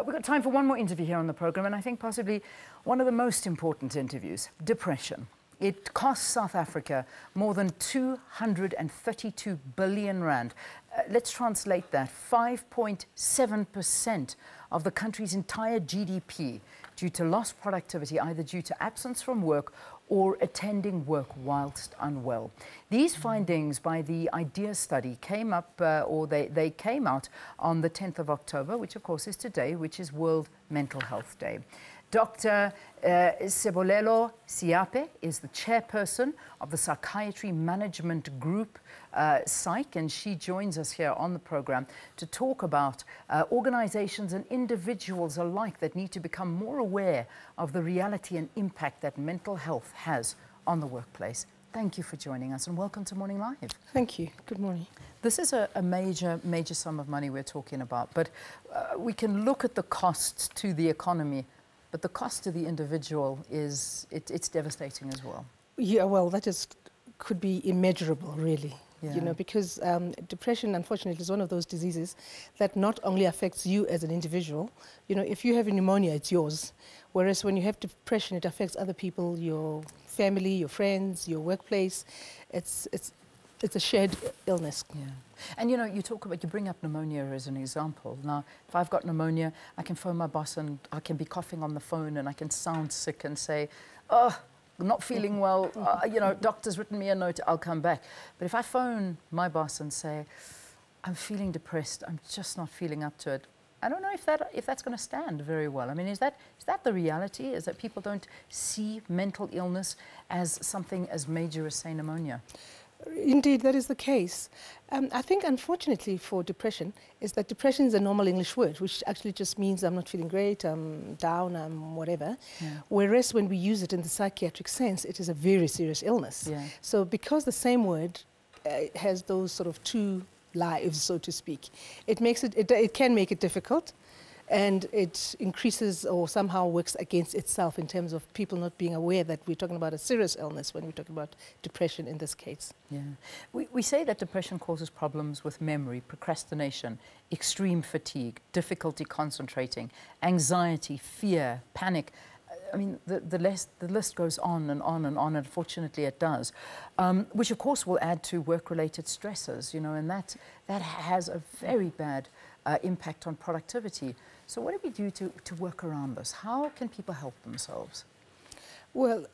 We've got time for one more interview here on the program, and I think possibly one of the most important interviews, depression. It costs South Africa more than 232 billion rand. Let's translate that, 5.7% of the country's entire GDP due to lost productivity, either due to absence from work or attending work whilst unwell. These findings by the IDEA study came up, they came out on the 10th of October, which of course is today, which is World Mental Health Day. Dr. Sebolelo Seape is the chairperson of the Psychiatry Management Group, Psych, and she joins us here on the program to talk about organizations and individuals alike that need to become more aware of the reality and impact that mental health has on the workplace. Thank you for joining us and welcome to Morning Live. Thank you. Good morning. This is a major sum of money we're talking about, but we can look at the costs to the economy, but the cost to the individual it's devastating as well. Yeah, well, could be immeasurable, really. Yeah. You know, because depression, unfortunately, is one of those diseases that not only affects you as an individual. You know, if you have pneumonia, it's yours. Whereas when you have depression, it affects other people, your family, your friends, your workplace. It's a shared illness. Yeah. And you know, you bring up pneumonia as an example. Now, if I've got pneumonia, I can phone my boss and I can be coughing on the phone and I can sound sick and say, oh, I'm not feeling well, you know, doctor's written me a note, I'll come back. But if I phone my boss and say, I'm feeling depressed, I'm just not feeling up to it, I don't know if that's going to stand very well. I mean, is that the reality? Is that people don't see mental illness as something as major as, say, pneumonia? Indeed, that is the case. I think, unfortunately, for depression, is that depression is a normal English word, which actually just means I'm not feeling great, I'm down, I'm whatever. Yeah. Whereas when we use it in the psychiatric sense, it is a very serious illness. Yeah. So because the same word has those sort of two lives, so to speak, it can make it difficult. And it increases or somehow works against itself in terms of people not being aware that we're talking about a serious illness when we're talking about depression in this case. Yeah. We say that depression causes problems with memory, procrastination, extreme fatigue, difficulty concentrating, anxiety, fear, panic. I mean, the list goes on and on and on, and unfortunately it does, which of course will add to work-related stresses, you know, and that has a very bad impact on productivity. So what do we do to work around this? How can people help themselves? Well,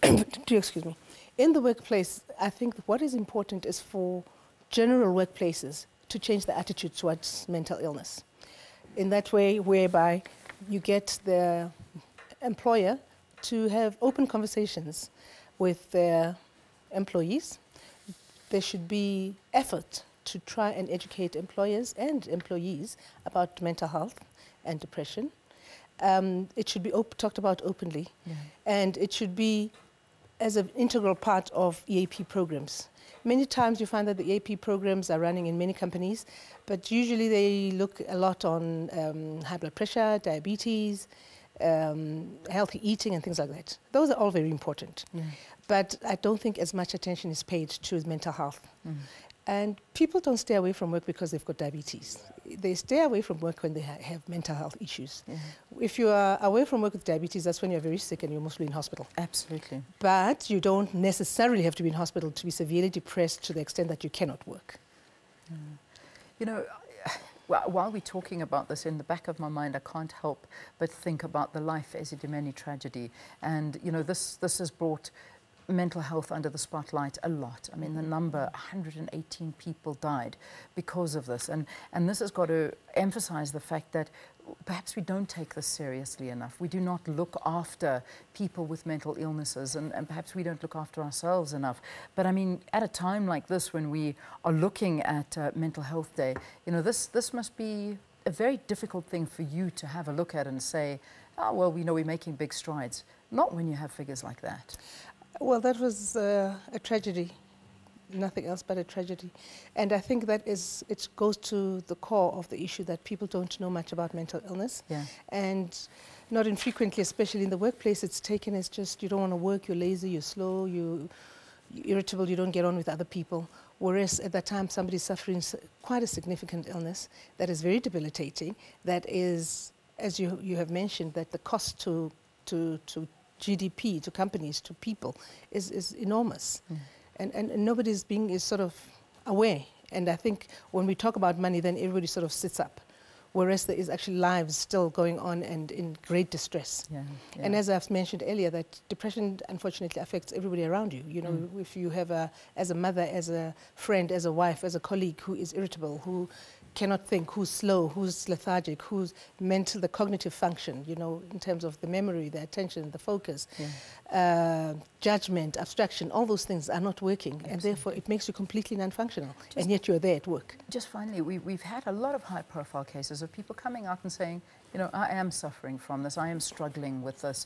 excuse me. In the workplace, I think what is important is for general workplaces to change the attitude towards mental illness. In that way, whereby you get the employer to have open conversations with their employees. There should be effort to try and educate employers and employees about mental health and depression. It should be talked about openly, yeah. And it should be as an integral part of EAP programs. Many times you find that the EAP programs are running in many companies, but usually they look a lot on high blood pressure, diabetes, healthy eating and things like that. Those are all very important. Yeah. But I don't think as much attention is paid to mental health. Mm. And people don't stay away from work because they've got diabetes. They stay away from work when they have mental health issues. Yeah. If you are away from work with diabetes, that's when you're very sick and you're mostly in hospital. Absolutely. But you don't necessarily have to be in hospital to be severely depressed to the extent that you cannot work. Yeah. You know, while we're talking about this, in the back of my mind, I can't help but think about the Life Esidimeni tragedy. And, you know, this has brought mental health under the spotlight a lot. I mean, the number, 118 people died because of this. And this has got to emphasize the fact that perhaps we don't take this seriously enough. We do not look after people with mental illnesses, and perhaps we don't look after ourselves enough. But I mean, at a time like this, when we are looking at Mental Health Day, you know, this must be a very difficult thing for you to have a look at and say, oh, well, we know we're making big strides. Not when you have figures like that. Well, that was a tragedy, nothing else but a tragedy. And I think that it goes to the core of the issue that people don't know much about mental illness. Yeah. And not infrequently, especially in the workplace, it's taken as just you don't want to work, you're lazy, you're slow, you're irritable, you don't get on with other people. whereas at that time somebody's suffering quite a significant illness that is very debilitating, that is, as you have mentioned, that the cost to GDP, to companies, to people is enormous. And nobody's is sort of aware. And I think when we talk about money, then everybody sort of sits up, whereas there is actually lives still going on and in great distress. And as I've mentioned earlier, that depression unfortunately affects everybody around you. You know, if you have as a mother, as a friend, as a wife, as a colleague who is irritable, who cannot think, who's slow, who's lethargic, who's mental, the cognitive function, you know, in terms of the memory, the attention, the focus, judgment, abstraction, all those things are not working. Absolutely. And therefore it makes you completely non-functional, and yet you're there at work. Just finally, we've had a lot of high-profile cases of people coming out and saying, you know, I am suffering from this, I am struggling with this.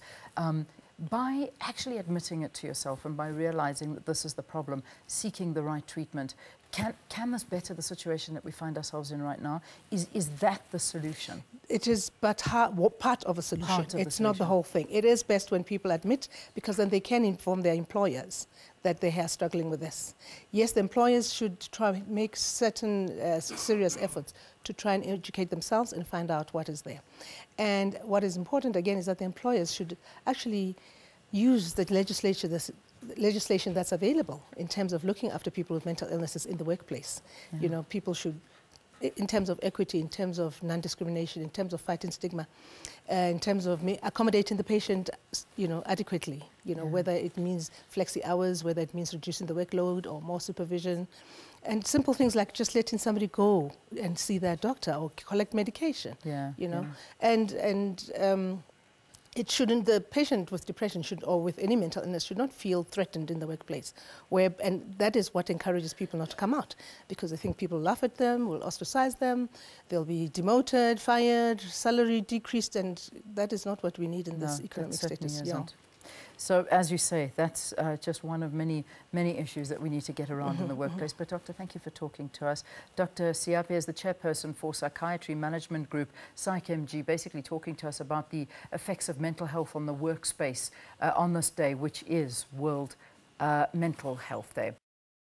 By actually admitting it to yourself and by realizing that this is the problem, seeking the right treatment, can this better the situation that we find ourselves in right now? Is that the solution? It is but part of a solution. It's not the whole thing. It is best when people admit, because then they can inform their employers that they are struggling with this. Yes, the employers should try to make certain serious efforts to try and educate themselves and find out what is there. And what is important, again, is that the employers should actually use the legislation that's available in terms of looking after people with mental illnesses in the workplace. You know, people should, in terms of equity, in terms of non-discrimination, in terms of fighting stigma, in terms of accommodating the patient, you know, adequately, you know, whether it means flexi hours, whether it means reducing the workload or more supervision, and simple things like just letting somebody go and see their doctor or collect medication, you know, and it shouldn't, the patient with depression should, or with any mental illness, should not feel threatened in the workplace. And that is what encourages people not to come out, because they think people laugh at them, will ostracize them, they'll be demoted, fired, salary decreased, and that is not what we need in this economic status. So, as you say, that's just one of many, many issues that we need to get around in the workplace. But, Doctor, thank you for talking to us. Dr. Seape is the chairperson for Psychiatry Management Group, PsychMG, basically talking to us about the effects of mental health on the workspace on this day, which is World Mental Health Day.